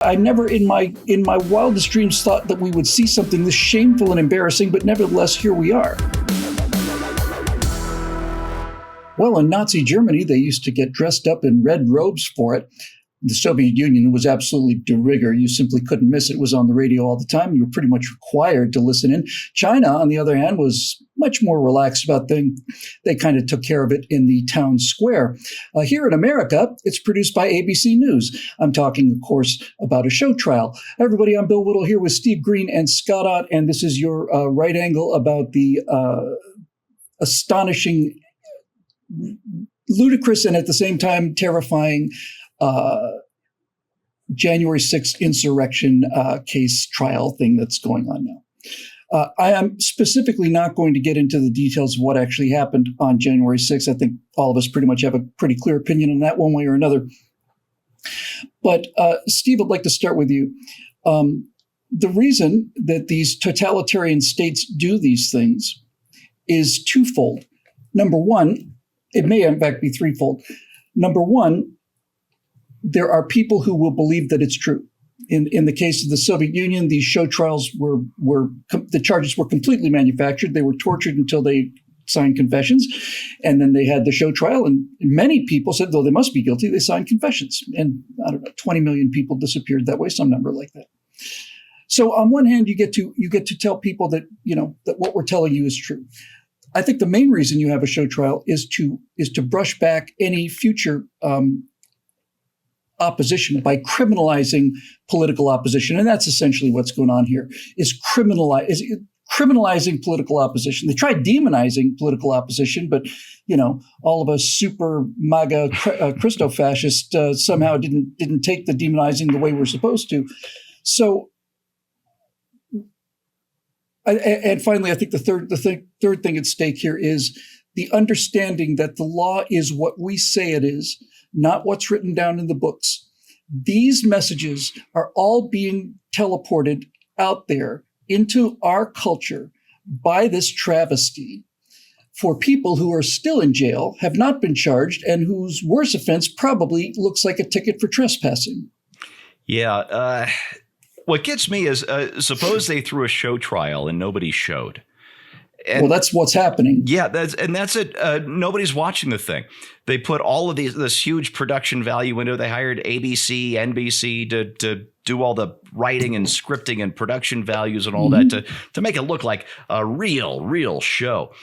I never in my wildest dreams thought that we would see something this shameful and embarrassing, but nevertheless, here we are. Well, in Nazi Germany, they used to get dressed up in red robes for it. The Soviet Union was absolutely de rigueur. You simply couldn't miss it. It was on the radio all the time. You were pretty much required to listen in. China, on the other hand, was much more relaxed about things. They kind of took care of it in the town square. Here in America, it's produced by ABC News. I'm talking, of course, about a show trial. Hi, everybody, I'm Bill Whittle here with Steve Green and Scott Ott, and this is your right angle about the astonishing, ludicrous, and at the same time terrifying January 6th insurrection case trial thing that's going on now. I am specifically not going to get into the details of what actually happened on January 6th. I think all of us pretty much have a pretty clear opinion on that one way or another. But Steve, I'd like to start with you. The reason that these totalitarian states do these things is twofold. Number one, it may in fact be threefold. Number one, there are people who will believe that it's true. In the case of the Soviet Union, these show trials the charges were completely manufactured. They were tortured until they signed confessions, and then they had the show trial. And many people said, though they must be guilty, they signed confessions. And I don't know, 20 million people disappeared that way, some number like that. So on one hand, you get to tell people that that what we're telling you is true. I think the main reason you have a show trial is to brush back any future opposition by criminalizing political opposition. And that's essentially what's going on here, is criminalizing political opposition. They tried demonizing political opposition, but, all of us super MAGA Christo-fascists somehow didn't take the demonizing the way we're supposed to. So, and finally, I think the third thing at stake here is the understanding that the law is what we say it is, not what's written down in the books. These messages are all being teleported out there into our culture by this travesty for people who are still in jail, have not been charged, and whose worst offense probably looks like a ticket for trespassing. Yeah. What gets me is suppose they threw a show trial and nobody showed. And, well, that's what's happening. Yeah, that's it. Nobody's watching the thing. They put all of this huge production value into it. They hired ABC, NBC to do all the writing and scripting and production values and all that to make it look like a real show.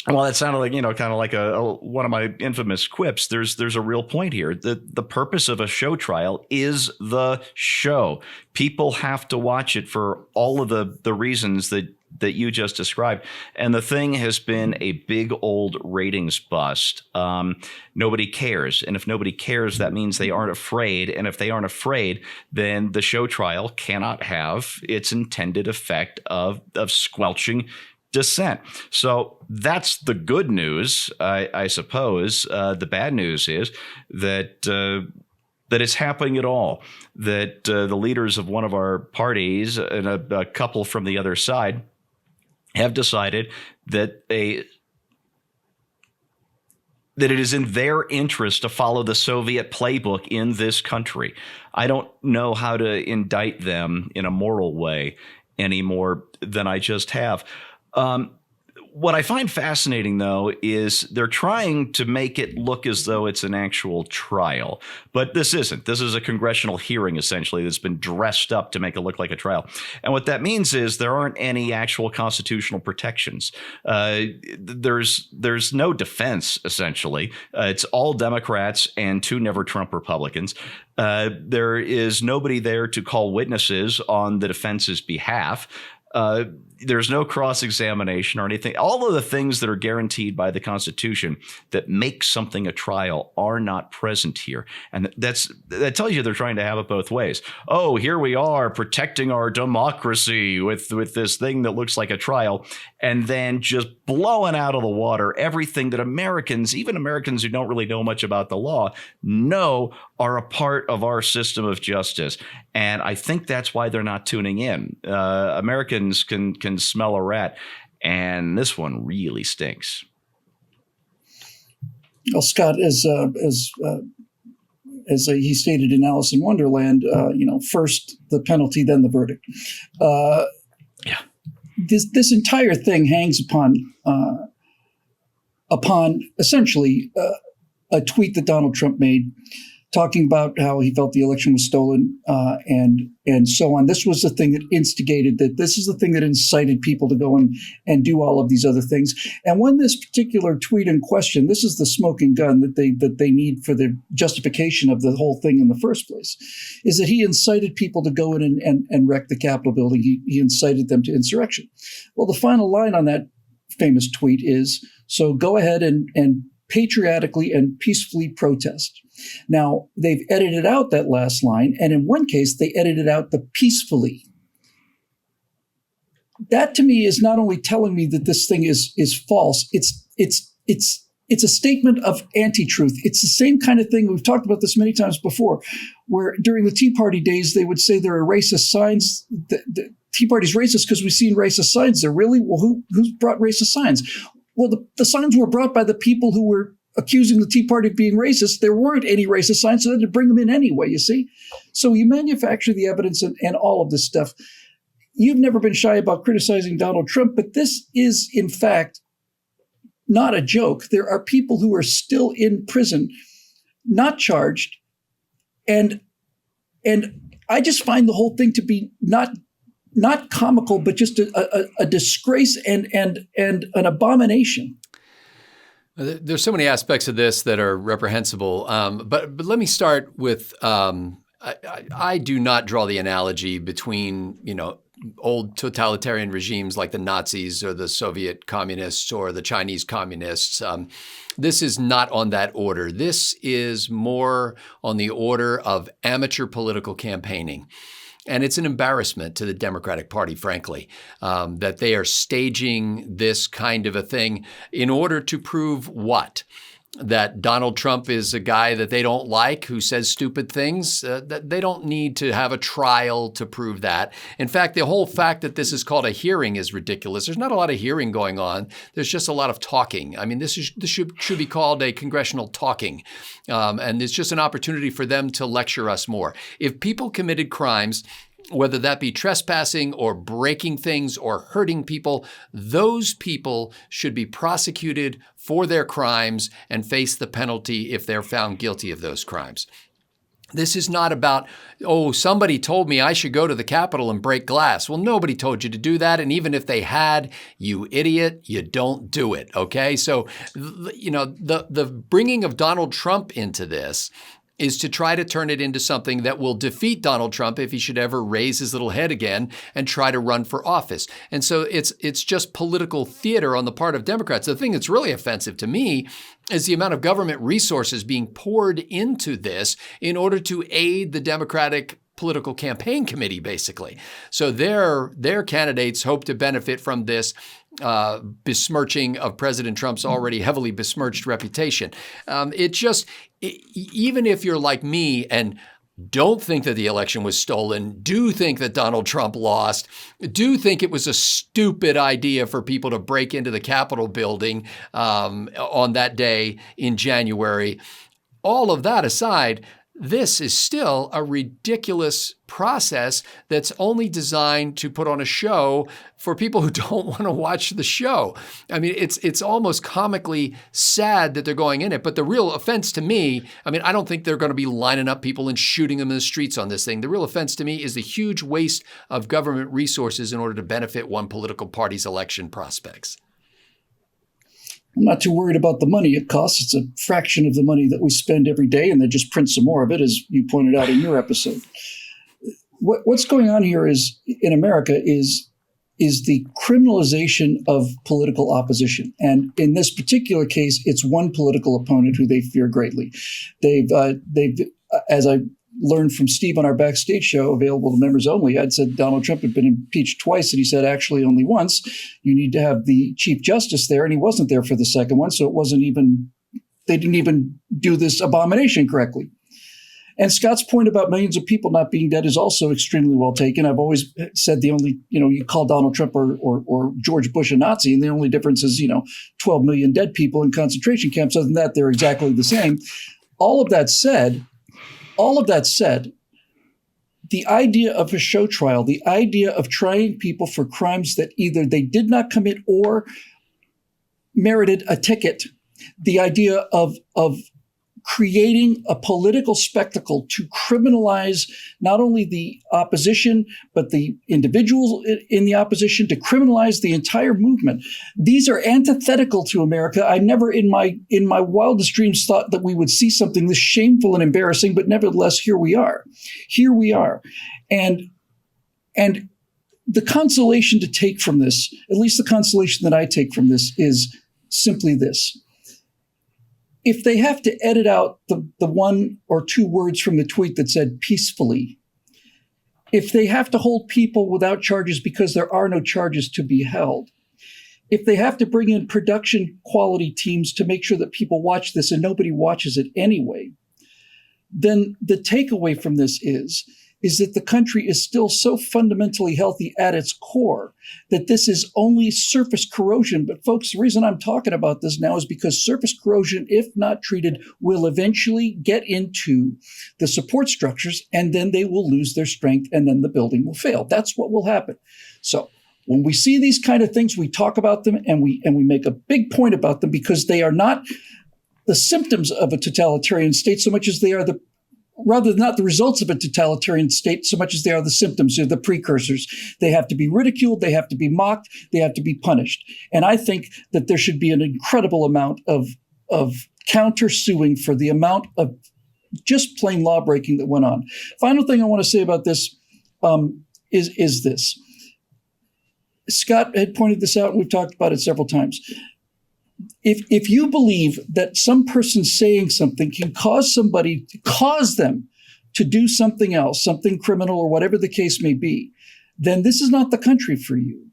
Well, that sounded like kind of like one of my infamous quips. There's a real point here. The purpose of a show trial is the show. People have to watch it for all of the reasons that you just described. And the thing has been a big old ratings bust. Nobody cares. And if nobody cares, that means they aren't afraid. And if they aren't afraid, then the show trial cannot have its intended effect of squelching dissent. So that's the good news, I suppose. The bad news is that it's happening at all, that the leaders of one of our parties and a couple from the other side have decided that it is in their interest to follow the Soviet playbook in this country. I don't know how to indict them in a moral way any more than I just have. What I find fascinating, though, is they're trying to make it look as though it's an actual trial. But this isn't. This is a congressional hearing, essentially, that's been dressed up to make it look like a trial. And what that means is there aren't any actual constitutional protections. There's no defense, essentially. It's all Democrats and 2 never-Trump Republicans. There is nobody there to call witnesses on the defense's behalf. There's no cross-examination or anything. All of the things that are guaranteed by the Constitution that make something a trial are not present here. And that tells you they're trying to have it both ways. Oh, here we are protecting our democracy with this thing that looks like a trial, and then just blowing out of the water everything that Americans, even Americans who don't really know much about the law, know are a part of our system of justice. And I think that's why they're not tuning in. Americans can smell a rat, and this one really stinks. Well, Scott, as as he stated in Alice in Wonderland, first the penalty, then the verdict. Yeah. This entire thing hangs upon essentially a tweet that Donald Trump made, talking about how he felt the election was stolen, and so on. This was the thing that instigated that. This is the thing that incited people to go and do all of these other things. And when this particular tweet in question, this is the smoking gun that they need for the justification of the whole thing in the first place, is that he incited people to go in and wreck the Capitol building. He incited them to insurrection. Well, the final line on that famous tweet is, "So go ahead and patriotically and peacefully protest." Now, they've edited out that last line, and in one case, they edited out the peacefully. That to me is not only telling me that this thing is false, it's a statement of anti-truth. It's the same kind of thing. We've talked about this many times before, where during the Tea Party days, they would say there are racist signs. The Tea Party's racist because we've seen racist signs there. Really? Well, who's brought racist signs? Well, the signs were brought by the people who were accusing the Tea Party of being racist. There weren't any racist signs, so they had to bring them in anyway, you see? So you manufacture the evidence and all of this stuff. You've never been shy about criticizing Donald Trump, but this is, in fact, not a joke. There are people who are still in prison, not charged, and I just find the whole thing to be not comical, but just a disgrace and an abomination. There's so many aspects of this that are reprehensible, but let me start with I do not draw the analogy between old totalitarian regimes like the Nazis or the Soviet communists or the Chinese communists. This is not on that order. This is more on the order of amateur political campaigning. And it's an embarrassment to the Democratic Party, frankly, that they are staging this kind of a thing in order to prove what? That Donald Trump is a guy that they don't like, who says stupid things. That they don't need to have a trial to prove that. In fact, the whole fact that this is called a hearing is ridiculous. There's not a lot of hearing going on. There's just a lot of talking. I mean, this should be called a congressional talking. And it's just an opportunity for them to lecture us more. If people committed crimes, whether that be trespassing or breaking things or hurting people, those people should be prosecuted for their crimes and face the penalty if they're found guilty of those crimes. This is not about, somebody told me I should go to the Capitol and break glass. Well, nobody told you to do that. And even if they had, you idiot, you don't do it. Okay. So, the bringing of Donald Trump into this is to try to turn it into something that will defeat Donald Trump if he should ever raise his little head again and try to run for office. And so it's just political theater on the part of Democrats. The thing that's really offensive to me is the amount of government resources being poured into this in order to aid the Democratic political campaign committee, basically. So their candidates hope to benefit from this besmirching of President Trump's already heavily besmirched reputation. Even if you're like me and don't think that the election was stolen, do think that Donald Trump lost, do think it was a stupid idea for people to break into the Capitol building on that day in January, all of that aside, this is still a ridiculous process that's only designed to put on a show for people who don't want to watch the show. I mean, it's almost comically sad that they're going in it. But the real offense to me, I don't think they're going to be lining up people and shooting them in the streets on this thing. The real offense to me is the huge waste of government resources in order to benefit one political party's election prospects. I'm not too worried about the money it costs. It's a fraction of the money that we spend every day, and they just print some more of it, as you pointed out in your episode. What's going on here is, in America, is the criminalization of political opposition. And in this particular case, it's one political opponent who they fear greatly. They've as I learned from Steve on our backstage show, available to members only, I'd said Donald Trump had been impeached twice, and he said actually only once. You need to have the Chief Justice there, and he wasn't there for the second one, so they didn't even do this abomination correctly. And Scott's point about millions of people not being dead is also extremely well taken. I've always said the only, you call Donald Trump or George Bush a Nazi, and the only difference is, 12 million dead people in concentration camps. Other than that, they're exactly the same. All of that said, all of that said, the idea of a show trial, the idea of trying people for crimes that either they did not commit or merited a ticket, the idea of creating a political spectacle to criminalize not only the opposition, but the individuals in the opposition, to criminalize the entire movement. These are antithetical to America. I never in my wildest dreams thought that we would see something this shameful and embarrassing, but nevertheless, here we are. Here we are. And the consolation to take from this, at least the consolation that I take from this, is simply this. If they have to edit out the one or two words from the tweet that said peacefully, if they have to hold people without charges because there are no charges to be held, if they have to bring in production quality teams to make sure that people watch this and nobody watches it anyway, then the takeaway from this is that the country is still so fundamentally healthy at its core that this is only surface corrosion. But folks, the reason I'm talking about this now is because surface corrosion, if not treated, will eventually get into the support structures, and then they will lose their strength, and then the building will fail. That's what will happen. So when we see these kind of things, we talk about them and we make a big point about them, because they are not the symptoms of a totalitarian state so much as they are rather not the results of a totalitarian state so much as they are the symptoms or the precursors. They have to be ridiculed, they have to be mocked, they have to be punished. And I think that there should be an incredible amount of countersuing for the amount of just plain law breaking that went on. Final thing I want to say about this is this. Scott had pointed this out, and we've talked about it several times. If you believe that some person saying something can cause them to do something else, something criminal or whatever the case may be, then this is not the country for you.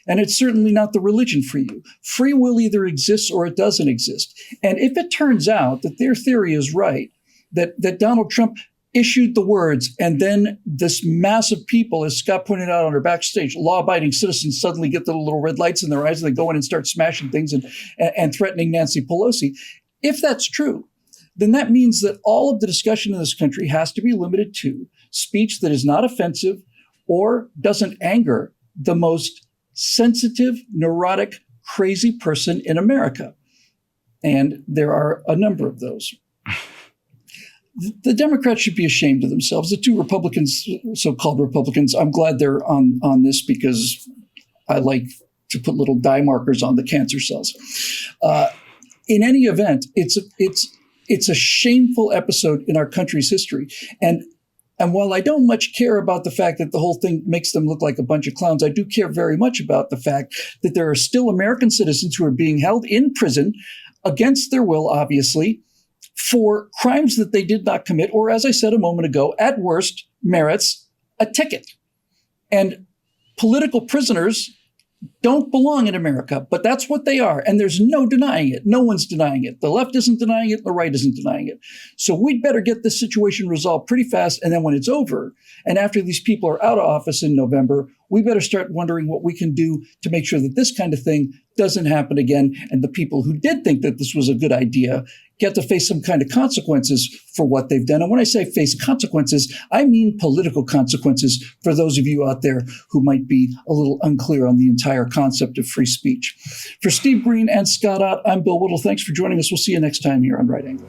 And it's certainly not the religion for you. Free will either exists or it doesn't exist. And if it turns out that their theory is right, that Donald Trump issued the words, and then this mass of people, as Scott pointed out on our backstage, law-abiding citizens suddenly get the little red lights in their eyes and they go in and start smashing things and threatening Nancy Pelosi. If that's true, then that means that all of the discussion in this country has to be limited to speech that is not offensive or doesn't anger the most sensitive, neurotic, crazy person in America. And there are a number of those. The Democrats should be ashamed of themselves. The two Republicans, so-called Republicans, I'm glad they're on this, because I like to put little dye markers on the cancer cells. In any event, it's a shameful episode in our country's history. And while I don't much care about the fact that the whole thing makes them look like a bunch of clowns, I do care very much about the fact that there are still American citizens who are being held in prison against their will, obviously, for crimes that they did not commit, or, as I said a moment ago, at worst merits a ticket. And political prisoners don't belong in America, but that's what they are. And there's no denying it. No one's denying it. The left isn't denying it. The right isn't denying it. So we'd better get this situation resolved pretty fast. And then when it's over, and after these people are out of office in November, we better start wondering what we can do to make sure that this kind of thing doesn't happen again. And the people who did think that this was a good idea get to face some kind of consequences for what they've done. And when I say face consequences, I mean political consequences for those of you out there who might be a little unclear on the entire concept of free speech. For Steve Green and Scott Ott, I'm Bill Whittle. Thanks for joining us. We'll see you next time here on Right Angle.